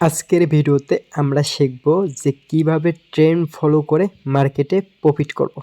আজকের ভিডিওতে আমরা শিখব যে কিভাবে ট্রেন্ড ফলো করে মার্কেটে প্রফিট করব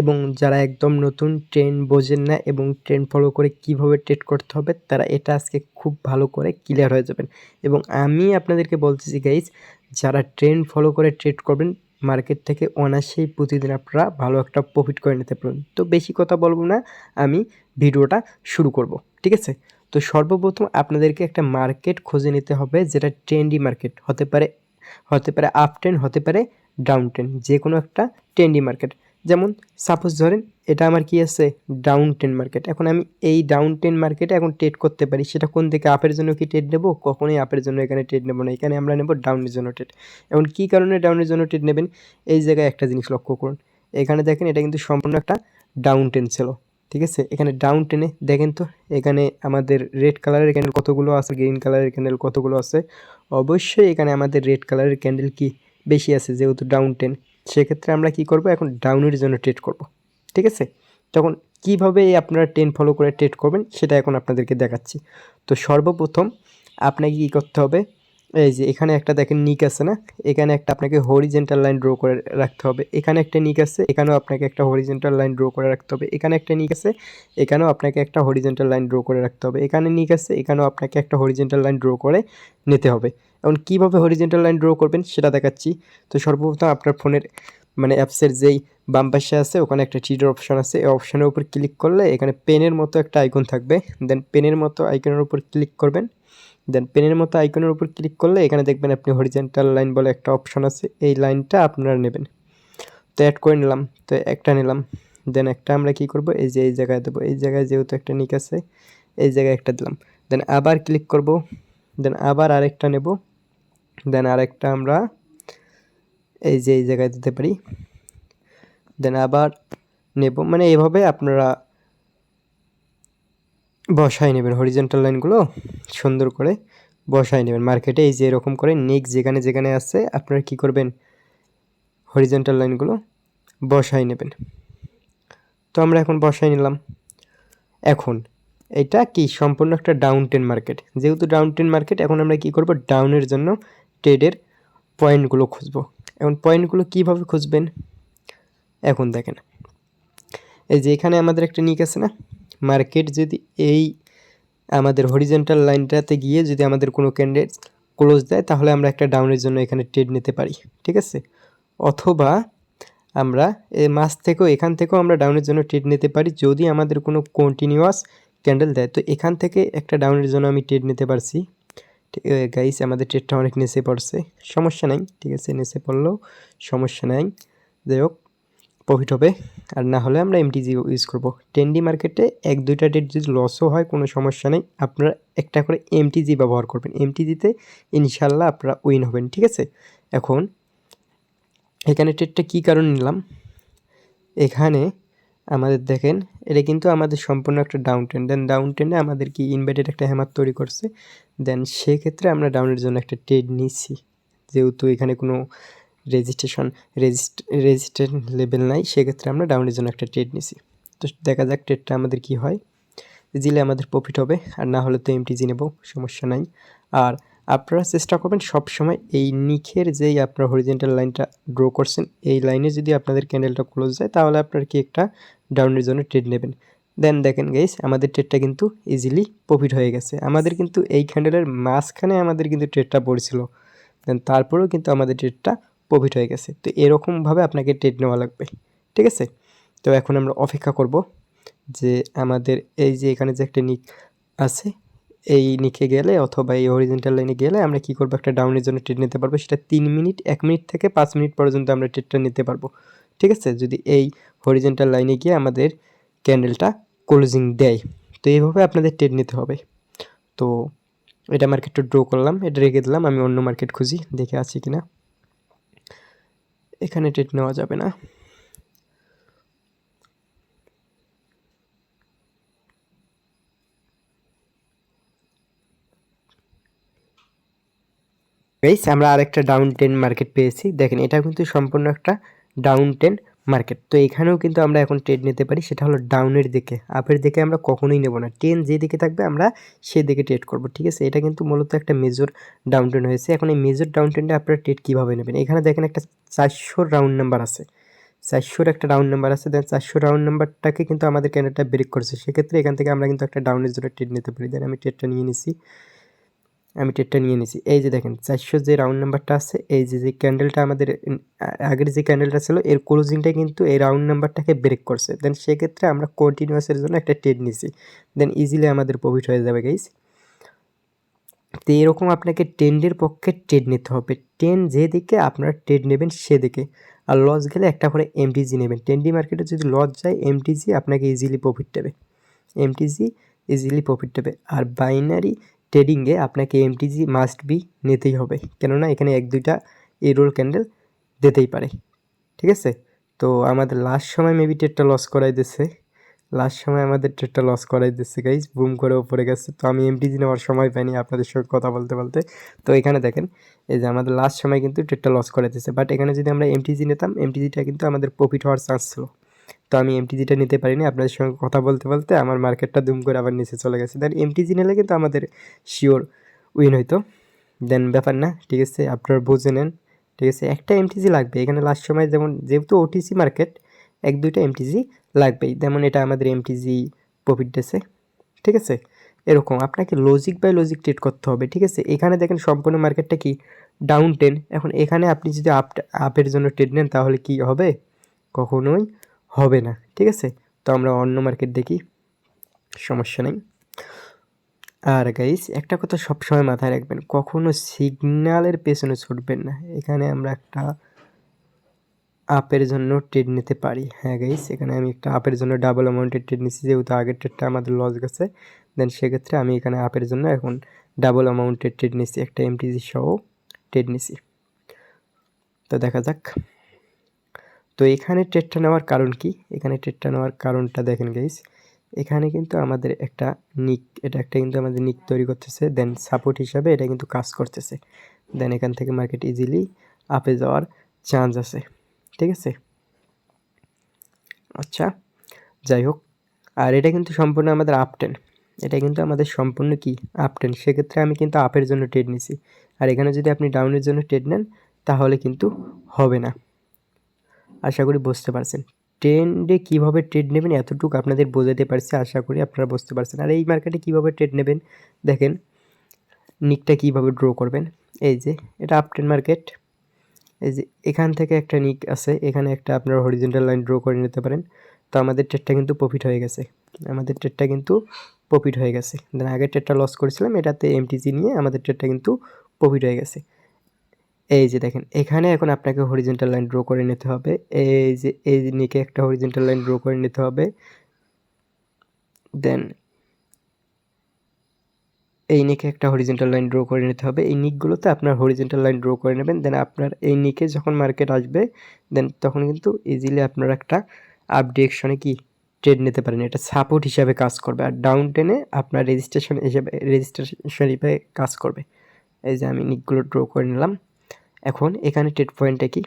এবং যারা একদম নতুন ট্রেন্ড বোঝেন না এবং ট্রেন্ড ফলো করে কিভাবে ট্রেড করতে হবে তারা এটা আজকে খুব ভালো করে ক্লিয়ার হয়ে যাবেন। এবং আমি আপনাদেরকে বলতেছি গাইজ, যারা ট্রেন্ড ফলো করে ট্রেড করবেন মার্কেট থেকে অনায়াসেই প্রতিদিন আপনারা ভালো একটা প্রফিট করে নিতে পারবেন। তো বেশি কথা বলবো না, আমি ভিডিওটা শুরু করব, ঠিক আছে? তো সর্বপ্রথম আপনাদেরকে একটা মার্কেট খুঁজে নিতে হবে যেটা ট্রেন্ডি মার্কেট হতে পারে, আপ ট্রেন্ড, হতে পারে ডাউন ট্রেন্ড, যে কোনো একটা ট্রেন্ডি মার্কেট। যেমন সাপোজ ধরেন এটা আমার কি আছে, ডাউন ট্রেন্ড মার্কেট। এখন আমি এই ডাউন ট্রেন্ড মার্কেটে এখন ট্রেড করতে পারি, সেটা কোন দিকে, আপের জন্য কি ট্রেড নেবো? কখনোই আপের জন্য এখানে ট্রেড নেবো না, এখানে আমরা নেব ডাউনের জন্য ট্রেড। এখন কী কারণে ডাউনের জন্য ট্রেড নেবেন? এই জায়গায় একটা জিনিস লক্ষ্য করুন, এখানে দেখেন এটা কিন্তু সম্পূর্ণ একটা ডাউন ট্রেন্ড ছিল, ঠিক আছে? এখানে ডাউন টেনে দেখেন তো, এখানে আমাদের রেড কালারের ক্যান্ডেল কতগুলো আছে, গ্রিন কালারের ক্যান্ডেল কতগুলো আছে। অবশ্যই এখানে আমাদের রেড কালারের ক্যান্ডেল কি বেশি আছে, যেহেতু ডাউন টেন। সেক্ষেত্রে আমরা কি করব, এখন ডাউনের জন্য ট্রেড করব, ঠিক আছে? তখন কিভাবে আপনারা ট্রেন্ড ফলো করে ট্রেড করবেন সেটা এখন আপনাদেরকে দেখাচ্ছি। তো সর্বপ্রথম আপনাকে কী করতে হবে, এই যে এখানে একটা দেখেন নিক আছে না, এখানে একটা আপনাকে হরিজেন্টাল লাইন ড্র করে রাখতে হবে। এখানে একটা নিক আছে, এখানেও আপনাকে একটা হরিজেন্টাল লাইন ড্র করে রাখতে হবে। এখানে একটা নিক আছে, এখানেও আপনাকে একটা হরিজেন্টাল লাইন ড্র করে রাখতে হবে। এখানে নিক আছে, এখানেও আপনাকে একটা হরিজেন্টাল লাইন ড্র করে নিতে হবে। এখন কীভাবে হরিজেন্টাল লাইন ড্র করবেন সেটা দেখাচ্ছি। তো সর্বপ্রথম আপনার ফোনের অ্যাপসের যেই বাম পাশে আছে ওখানে একটা থ্রিডর অপশন আছে, এই অপশনের উপর ক্লিক করলে এখানে পেনের মতো একটা আইকন থাকবে। দেন পেনের মতো আইকনের উপর ক্লিক করবেন। দেন পেনের মতো আইকনের উপর ক্লিক করলে এখানে দেখবেন আপনি হরিজেন্টাল লাইন বলে একটা অপশন আছে, এই লাইনটা আপনারা নেবেন। তো অ্যাড করে নিলাম, তো একটা নিলাম। দেন একটা আমরা কি করব, এই যে এই জায়গায় দেবো, এই জায়গায় যেহেতু একটা নিক আছে এই জায়গায় একটা দিলাম। দেন আবার ক্লিক করব, দেন আবার আরেকটা নেব, দেন আরেকটা আমরা এই যে এই জায়গায় দিতে পারি। দেন আবার নেব, এভাবে আপনারা বসায় নেবেন হরিজেন্টাল লাইনগুলো, সুন্দর করে বসায় নেবেন মার্কেটে। এই যে এরকম করে নেক্সট যেখানে যেখানে আছে আপনারা কি করবেন, হরিজেন্টাল লাইনগুলো বসায় নেবেন। তো আমরা এখন বসায় নিলাম। এখন এটা কি সম্পূর্ণ একটা ডাউন ট্রেন্ড মার্কেট, যেহেতু ডাউন ট্রেন্ড মার্কেট, এখন আমরা কি করব, ডাউনের জন্য ট্রেডের পয়েন্টগুলো খুঁজব। এখন পয়েন্টগুলো কিভাবে খুঁজবেন, এখন দেখেন এই যে এখানে আমাদের একটা নিক আছে না, মার্কেট যদি এই আমাদের হরিজেন্টাল লাইনটাতে গিয়ে যদি আমাদের কোনো ক্যান্ডেল ক্লোজ দেয় তাহলে আমরা একটা ডাউনের জন্য এখানে ট্রেড নিতে পারি, ঠিক আছে? অথবা আমরা এই মাস থেকেও, এখান থেকেও আমরা ডাউনের জন্য ট্রেড নিতে পারি যদি আমাদের কোনো কন্টিনিউয়াস ক্যান্ডেল দেয়। তো এখান থেকে একটা ডাউনের জন্য আমি ট্রেড নিতে পারছি। গাইস আমাদের ট্রেডটা অনেক নিচে পড়ছে, সমস্যা নাই, ঠিক আছে? নিচে পড়লেও সমস্যা নাই, যাই হোক প্রফিট হবে। আর না হলে আমরা এমটিজি ইউজ করব। ট্রেন্ডি মার্কেটে এক দুইটা ডেট যদি লসও হয় কোনো সমস্যা নেই, আপনারা একটা করে এমটিজি ব্যবহার করবেন। এমটিজিতে ইনশাল্লাহ আপনারা উইন হবেন, ঠিক আছে? এখন এখানে ট্রেডটা কী কারণে নিলাম, এখানে আমাদের দেখেন এটা কিন্তু আমাদের সম্পূর্ণ একটা ডাউন ট্রেন্ড। দেন ডাউন ট্রেন্ডে আমাদের কি ইনভার্টেড একটা হ্যামার তৈরি করছে। দেন সেক্ষেত্রে আমরা ডাউনের জন্য একটা ট্রেড নিচ্ছি, যেহেতু এখানে কোনো রেজিস্ট্যান্ট লেভেল নাই, সেক্ষেত্রে আমরা ডাউনের জন্য একটা ট্রেড নিছি। তো দেখা যাক ট্রেডটা আমাদের কি হয়, জিলে আমাদের প্রফিট হবে, আর না হলে তো এমটিজি নেব, সমস্যা নাই। আর আপনারা চেষ্টা করবেন সবসময় এই নিখের যেই আপনার হরিজেন্টাল লাইনটা ড্র করছেন এই লাইনে যদি আপনাদের ক্যান্ডেলটা ক্লোজ যায় তাহলে আপনার কি একটা ডাউনের জন্য ট্রেড নেবেন। দেন দেখেন গাইস আমাদের ট্রেডটা কিন্তু ইজিলি প্রফিট হয়ে গেছে। আমাদের কিন্তু এই ক্যান্ডেলের মাঝখানে আমাদের কিন্তু ট্রেডটা পড়ছিল, দেন তারপরেও কিন্তু আমাদের ট্রেডটা প্রফিট হয়ে গেছে। তো এরকমভাবে আপনাকে ট্রেড নেওয়া লাগবে, ঠিক আছে? তো এখন আমরা অপেক্ষা করব যে আমাদের এই যে এখানে যে একটা নিক আছে এই নিকে গেলে অথবা এই হরিজেন্টাল লাইনে গেলে আমরা কি করব, একটা ডাউনের জন্য ট্রেড নিতে পারবো। সেটা 3 মিনিট, 1 মিনিট থেকে 5 মিনিট পর্যন্ত আমরা ট্রেডটা নিতে পারবো, ঠিক আছে? যদি এই হরিজেন্টাল লাইনে গিয়ে আমাদের ক্যান্ডেলটা ক্লোজিং দেয়। তো এইভাবে আপনাদের ট্রেড নিতে হবে। তো এটা মার্কেটটা ড্র করলাম, এটা রেখে দিলাম, আমি অন্য মার্কেট খুঁজি দেখে আছে কিনা। এখানে ট্রেড নেওয়া যাবে না। গাইস আমরা আরেকটা ডাউন ট্রেন্ড মার্কেট পেয়েছি, দেখেন এটা কিন্তু সম্পূর্ণ একটা ডাউন ট্রেন্ড মার্কেট। তো এখানেও কিন্তু আমরা এখন ট্রেড নিতে পারি, সেটা হলো ডাউনের দিকে। আপের দিকে আমরা কখনোই নেব না, ট্রেন যেদিকে থাকবে আমরা সেদিকে ট্রেড করব, ঠিক আছে। এটা কিন্তু মূলত একটা মেজর ডাউন ট্রেন্ড হয়েছে। এখন এই মেজর ডাউন ট্রেন্ডে আপনারা ট্রেড কীভাবে নেবেন, এখানে দেখেন একটা 400 রাউন্ড নাম্বার আছে, 400 একটা রাউন্ড নাম্বার আছে। দেন 400 রাউন্ড নাম্বারটাকে কিন্তু আমাদের ক্যান্ডেলটা ব্রেক করছে, সেক্ষেত্রে এখান থেকে আমরা কিন্তু একটা ডাউনের জন্য ট্রেড নিতে পারি। দেন আমি ট্রেডটা নিয়ে নিছি। এই যে দেখেন 400 যে রাউন্ড নাম্বারটা আছে, এই যে ক্যান্ডেলটা আমাদের আগের যে ক্যান্ডেলটা ছিল এর ক্লোজিংটা কিন্তু এই রাউন্ড নাম্বারটাকে ব্রেক করছে। দেন সেক্ষেত্রে আমরা কন্টিনিউয়াসের জন্য একটা ট্রেড নিছি, দেন ইজিলি আমাদের প্রফিট হয়ে যাবে গাইস। তো এরকম আপনাকে ট্রেন্ডের পক্ষে ট্রেড নিতে হবে, ট্রেন্ড যেদিকে আপনারা ট্রেড নেবেন সেদিকে। আর লস গেলে একটা করে এমটিজি নেবেন। ট্রেন্ডি মার্কেটে যদি লস যায় এমটিজি আপনাকে ইজিলি প্রফিট দেবে, আর বাইনারি ট্রেডিংয়ে আপনাকে এমটিজি মাস্ট বি নিতেই হবে, কেননা এখানে 1-2টা এরর ক্যান্ডেল দিতেই পারে, ঠিক আছে। তো আমাদের লাস্ট সময় মেবি ট্রেডটা লস করাই দিচ্ছে, গাইজ, বুম করে উপরে গেছে। তো আমি এমটিজি নেওয়ার সময় পাইনি আপনাদের সঙ্গে কথা বলতে। তো এখানে দেখেন এই যে আমাদের লাস্ট সময় কিন্তু ট্রেডটা লস করে দিচ্ছে, বাট এখানে যদি আমরা এমটিজি নিতাম এমটিজিটা কিন্তু আমাদের প্রফিট হওয়ার চান্স ছিল। তো আমি এমটিজিটা নিতে পারিনি, আপনাদের সঙ্গে কথা বলতে আমার মার্কেটটা দুম করে আবার নিচে চলে গেছে। দেন এমটিজি নিলে কিন্তু আমাদের শিওর উইন হইতো। দেন ব্যাপার না, ঠিক আছে, আপনারা বুঝে নেন, ঠিক আছে। একটা এমটিজি লাগবে এখানে লাস্ট সময়, যেহেতু ওটিসি মার্কেট 1-2টা এমটিজি লাগবেই। যেমন এটা আমাদের এমটিজি প্রফিট দিয়েছে, ঠিক আছে। এরকম আপনাকে লজিক বাই লজিক ট্রেড করতে হবে, ঠিক আছে। এখানে দেখেন সম্পূর্ণ মার্কেটটা কি ডাউন 10। এখন এখানে আপনি যদি আপের জন্য ট্রেড নেন তাহলে কি হবে, কখনোই হবে না, ঠিক আছে। তো আমরা অন্য মার্কেট দেখি, সমস্যা নেই। আর গাইস একটা কথা সবসময় মাথায় রাখবেন, কখনো সিগন্যালের পেছনে ছুটবেন না। এখানে আমরা একটা আপের জন্য ট্রেড নিতে পারি। হ্যাঁ গাইস, এখানে আমি একটা আপের জন্য ডাবল অ্যামাউন্টের ট্রেড নিচ্ছি, যেহেতু আগের ট্রেডটা আমাদের লস গেছে। দেন সেক্ষেত্রে আমি এখানে আপের জন্য এখন ডাবল অ্যামাউন্টের ট্রেড নিচ্ছি, একটা এমটিজি সহ ট্রেড নিচ্ছি। তো দেখা যাক। তো এখানে ট্রেডটা নেওয়ার কারণ কি, এখানে ট্রেডটা নেওয়ার কারণটা দেখেন গাইস, এখানে কিন্তু আমাদের একটা এটা কিন্তু আমাদের নিক তৈরি করতেছে। দেন সাপোর্ট হিসাবে এটা কিন্তু কাজ করতেছে। দেন এখান থেকে মার্কেট ইজিলি আপে যাওয়ার চান্স আছে, ঠিক আছে। আচ্ছা, যাই হোক, আর এটা কিন্তু সম্পূর্ণ আমাদের আপ টেন, এটা কিন্তু আমাদের সম্পূর্ণ কি আপ টেন। সেক্ষেত্রে আমি কিন্তু আপের জন্য ট্রেড নিছি। আর এখানে যদি আপনি ডাউনের জন্য ট্রেড নেন তাহলে কিন্তু হবে না। আশা করি বুঝতে পারছেন ট্রেন্ডে কীভাবে ট্রেড নেবেন, এতটুকু আপনাদের বোঝাতে পারছি, আশা করি আপনারা বুঝতে পারছেন। আর এই মার্কেটে কীভাবে ট্রেড নেবেন দেখেন, নিকটা কীভাবে ড্র করবেন। এই যে এটা আপ টেন মার্কেট, এই যে এখান থেকে একটা নিক আছে, এখানে একটা আপনারা হরিজন্টাল লাইন ড্র করে নিতে পারেন। তো আমাদের ট্রেডটা কিন্তু প্রফিট হয়ে গেছে, দেন আগের ট্রেডটা লস করেছিলাম, এটাতে এমটিজি নিয়ে আমাদের ট্রেডটা কিন্তু প্রফিট হয়ে গেছে। এই যে দেখেন এখানে এখন আপনাকে হরিজন্টাল লাইন ড্র করে নিতে হবে, এই নিকে একটা হরিজন্টাল লাইন ড্র করে নিতে হবে। দেন এই নিকে একটা হরিজন্টাল লাইন ড্র করে নিতে হবে, এই নিকগুলোতে আপনার হরিজন্টাল লাইন ড্র করে নেবেন। দেন আপনার এই নিকে যখন মার্কেট আসবে দেন তখন কিন্তু ইজিলি আপনারা একটা আপ ডিরেকশনে কি ট্রেড নিতে পারেন, এটা সাপোর্ট হিসাবে কাজ করবে। আর ডাউন টেনে আপনার রেজিস্ট্রেশন হিসাবে কাজ করবে। এই যে আমি নিকগুলো ড্র করে নিলাম। এখন এখানে ট্রেড পয়েন্টটা কি,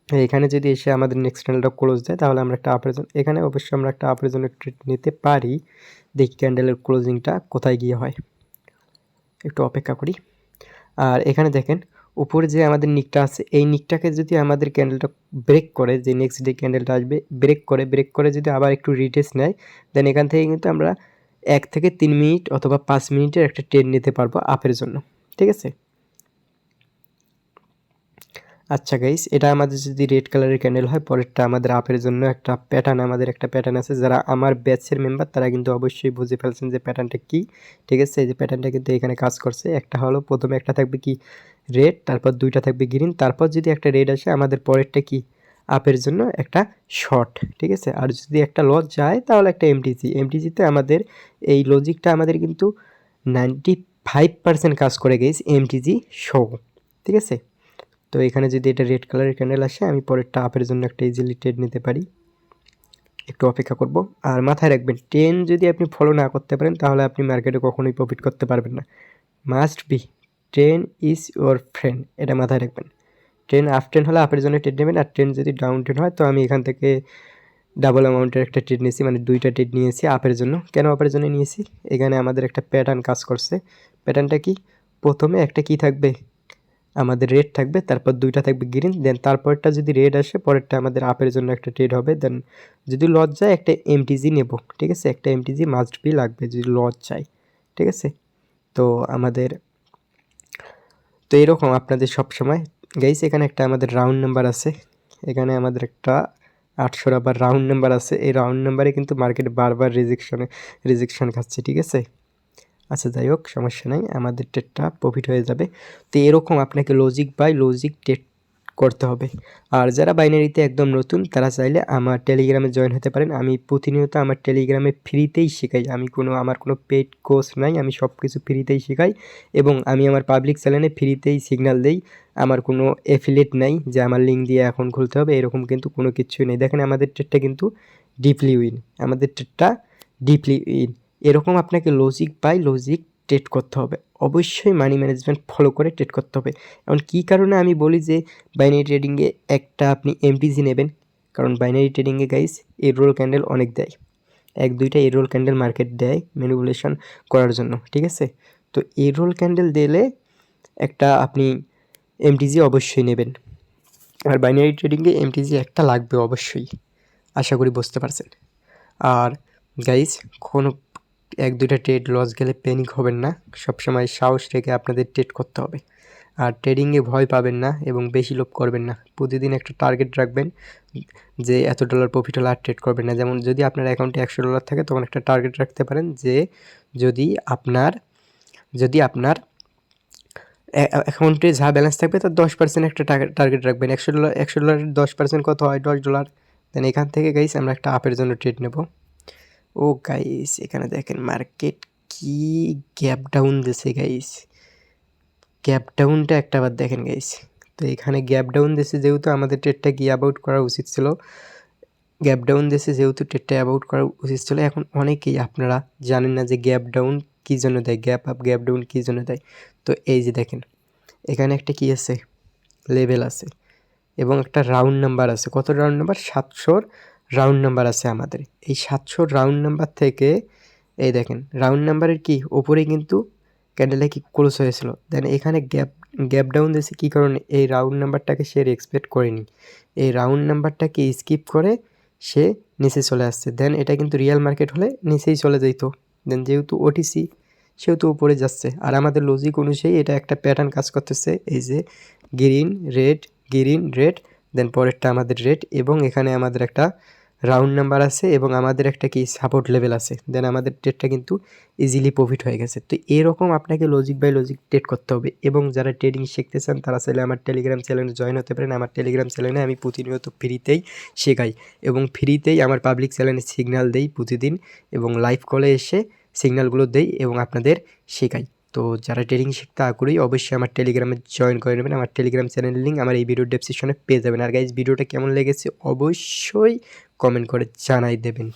এখানে যদি এসে আমাদের নেক্সট ক্যান্ডেলটা ক্লোজ দেয় তাহলে আমরা একটা আপের জন্য, এখানে অবশ্যই আমরা একটা আপের জন্য ট্রেড নিতে পারি। দেখি ক্যান্ডেলের ক্লোজিংটা কোথায় গিয়ে হয়, একটু অপেক্ষা করি। আর এখানে দেখেন উপরে যে আমাদের নিকটা আছে, এই নিকটাকে যদি আমাদের ক্যান্ডেলটা ব্রেক করে, যে নেক্সট ডে ক্যান্ডেলটা আসবে, ব্রেক করে যদি আবার একটু রিটেস্ট নেয়, দেন এখান থেকে কিন্তু আমরা 1 থেকে 3 মিনিট অথবা 5 মিনিটের একটা ট্রেড নিতে পারবো আপের জন্য, ঠিক আছে। আচ্ছা গাইস, এটা আমাদের যদি রেড কালারের ক্যান্ডেল হয়, পরেরটা আমাদের আপের জন্য একটা প্যাটার্ন আছে। যারা আমার ব্যাচের মেম্বার তারা কিন্তু অবশ্যই বুঝে ফেলছেন যে প্যাটার্নটা কি, ঠিক আছে। এই যে প্যাটার্নটা কিন্তু এখানে কাজ করছে, একটা হলো প্রথমে একটা থাকবে কি রেড, তারপর 2টা থাকবে গ্রিন, তারপর যদি একটা রেড আসে আমাদের পরেরটা কি আপের জন্য একটা শর্ট, ঠিক আছে। আর যদি একটা লস যায় তাহলে একটা এমটিজিতে আমাদের এই লজিকটা আমাদের কিন্তু 95% কাজ করে গেছে এমটিজি শো, ঠিক আছে। তো এখানে যদি এটা রেড কালারের ক্যান্ডেল আসে আমি পরেরটা আপের জন্য একটা ইজিলি ট্রেড নিতে পারি, একটু অপেক্ষা করব। আর মাথায় রাখবেন ট্রেন যদি আপনি ফলো না করতে পারেন তাহলে আপনি মার্কেটে কখনোই প্রফিট করতে পারবেন না। Must be train is your friend, এটা মাথায় রাখবেন, ট্রেন আপ ট্রেন হলে আপের জন্য ট্রেড নেবেন, আর ট্রেন যদি ডাউন ট্রেন হয় তো আমি এখান থেকে ডাবল অ্যামাউন্টের একটা ট্রেড নিয়েছি, মানে 2টা ট্রেড নিয়েছি আপের জন্য। কেন আপের জন্য নিয়েছি? এখানে আমাদের একটা প্যাটার্ন কাজ করছে। প্যাটার্নটা কি? প্রথমে একটা কি থাকবে, আমাদের রেড থাকবে, তারপর 2টা থাকবে গ্রিন, দেন তারপরটা যদি রেড আসে পরেরটা আমাদের আপের জন্য একটা ট্রেড হবে। দেন যদি লস যায় একটা এমটিজি নেব, ঠিক আছে, একটা এমটিজি মাস্ট বি লাগবে যদি লস যায়, ঠিক আছে। তো আমাদের তো এরকম আপনাদের সব সময় গাইস, এখানে একটা আমাদের রাউন্ড নাম্বার আছে, এখানে আমাদের একটা 800 আবার রাউন্ড নাম্বার আছে। এই রাউন্ড নাম্বারে কিন্তু মার্কেট বারবার রিজেকশন খাচ্ছে, ঠিক আছে। আচ্ছা যাই হোক, সমস্যা নাই, আমাদের ট্রেডটা প্রফিট হয়ে যাবে। তো এরকম আপনাকে লজিক বাই লজিক ট্রেড করতে হবে। আর যারা বাইনারিতে একদম নতুন তারা চাইলে আমার টেলিগ্রামে জয়েন হতে পারেন। আমি প্রতিনিয়ত আমার টেলিগ্রামে ফ্রিতেই শেখাই, আমার কোনো পেড কোর্স নাই, আমি সব কিছু ফ্রিতেই শেখাই। এবং আমি আমার পাবলিক চ্যানেলে ফ্রিতেই সিগন্যাল দেই, আমার কোনো অ্যাফিলিয়েট নাই যে আমার লিঙ্ক দিয়ে এখন খুলতে হবে, এরকম কিন্তু কোনো কিছুই নেই। দেখেন আমাদের ট্রেডটা কিন্তু ডিপলি উইন, আমাদের ট্রেডটা ডিপলি উইন। এরকম আপনাকে লজিক বাই লজিক ট্রেড করতে হবে, অবশ্যই মানি ম্যানেজমেন্ট ফলো করে ট্রেড করতে হবে। এখন কী কারণে আমি বলি যে বাইনারি ট্রেডিংয়ে একটা আপনি এমটিজি নেবেন, কারণ বাইনারি ট্রেডিংয়ে গাইস এরোল ক্যান্ডেল অনেক দেয়, 1-2টা এরোল ক্যান্ডেল মার্কেট দেয় ম্যানিপুলেশন করার জন্য, ঠিক আছে। তো এরোল ক্যান্ডেল দিলে একটা আপনি এমটিজি অবশ্যই নেবেন, আর বাইনারি ট্রেডিংয়ে এমটিজি একটা লাগবে অবশ্যই, আশা করি বুঝতে পারছেন। আর গাইস কোনো 1-2টা ট্রেড লস গেলে প্যানিক হবেন না, সবসময় সাহস রেখে আপনাদের ট্রেড করতে হবে। আর ট্রেডিংয়ে ভয় পাবেন না এবং বেশি লোভ করবেন না, প্রতিদিন একটা টার্গেট রাখবেন যে এত ডলার প্রফিট হলে আর ট্রেড করবেন না। যেমন যদি আপনার অ্যাকাউন্টে $100 থাকে তখন একটা টার্গেট রাখতে পারেন যে যদি আপনার অ্যাকাউন্টে যা ব্যালেন্স থাকবে তার 10% একটা টার্গেট রাখবেন। $100 10% কত হয়? $10। দেন এখান থেকে গাইস আমরা একটা আপের জন্য ট্রেড নেব। ও গাইস এখানে দেখেন মার্কেট কি গ্যাপ ডাউন দিছে গাইস, গ্যাপ ডাউনটা একটা বার দেখেন গাইস। তো এখানে গ্যাপ ডাউন দিছে যেহেতু আমাদের ট্রেডটা কি অ্যাবাউট করা উচিত ছিল, গ্যাপ ডাউন দিছে যেহেতু ট্রেডটা অ্যাবাউট করা উচিত ছিল। এখন অনেকেই আপনারা জানেন না যে গ্যাপ ডাউন কী জন্য দেয়, গ্যাপ আপ গ্যাপ ডাউন কী জন্য দেয়। তো এই যে দেখেন এখানে একটা কি আছে, লেভেল আছে এবং একটা রাউন্ড নাম্বার আছে। কত রাউন্ড নাম্বার? 700 রাউন্ড নাম্বার আছে আমাদের। এই 700 রাউন্ড নাম্বার থেকে এই দেখেন রাউন্ড নাম্বারের কি ওপরেই কিন্তু ক্যান্ডেলে কি ক্লোজ হয়েছিল। দেন এখানে গ্যাপ ডাউন দিয়েছে কী কারণে? এই রাউন্ড নাম্বারটাকে সে এক্সপেক্ট করেনি, এই রাউন্ড নাম্বারটাকে স্কিপ করে সে নিচে চলে আসছে। দেন এটা কিন্তু রিয়েল মার্কেট হলে নিচেই চলে যেত, দেন যেহেতু ওটিসি সেহেতু উপরে যাচ্ছে। আর আমাদের লজিক অনুযায়ী এটা একটা প্যাটার্ন কাজ করতেছে, এই যে গ্রিন রেড দেন পরেরটা আমাদের রেড, এবং এখানে আমাদের একটা রাউন্ড নাম্বার আছে এবং আমাদের একটা কি সাপোর্ট লেভেল আছে। দেন আমাদের ট্রেডটা কিন্তু ইজিলি প্রফিট হয়ে গেছে। তো এরকম আপনাকে লজিক বাই লজিক ট্রেড করতে হবে। এবং যারা ট্রেডিং শিখতে চান তারা চাইলে আমার টেলিগ্রাম চ্যানেলে জয়েন হতে পারেন। আমার টেলিগ্রাম চ্যানেলে আমি প্রতিনিয়ত ফ্রিতেই শেখাই এবং ফ্রিতেই আমার পাবলিক চ্যানেলে সিগন্যাল দেই প্রতিদিন, এবং লাইভ কলে এসে সিগন্যালগুলো দেই এবং আপনাদের শেখাই। তো যারা ট্রেডিং শিখতে আগ্রহী অবশ্যই আমার টেলিগ্রামে জয়েন করে নেবেন। আমার টেলিগ্রাম চ্যানেলের লিঙ্ক আমার এই ভিডিওর ডেসক্রিপশনে পেয়ে যাবেন। আর গাইজ ভিডিওটা কেমন লেগেছে অবশ্যই কমেন্ট করে জানাই দেবেন।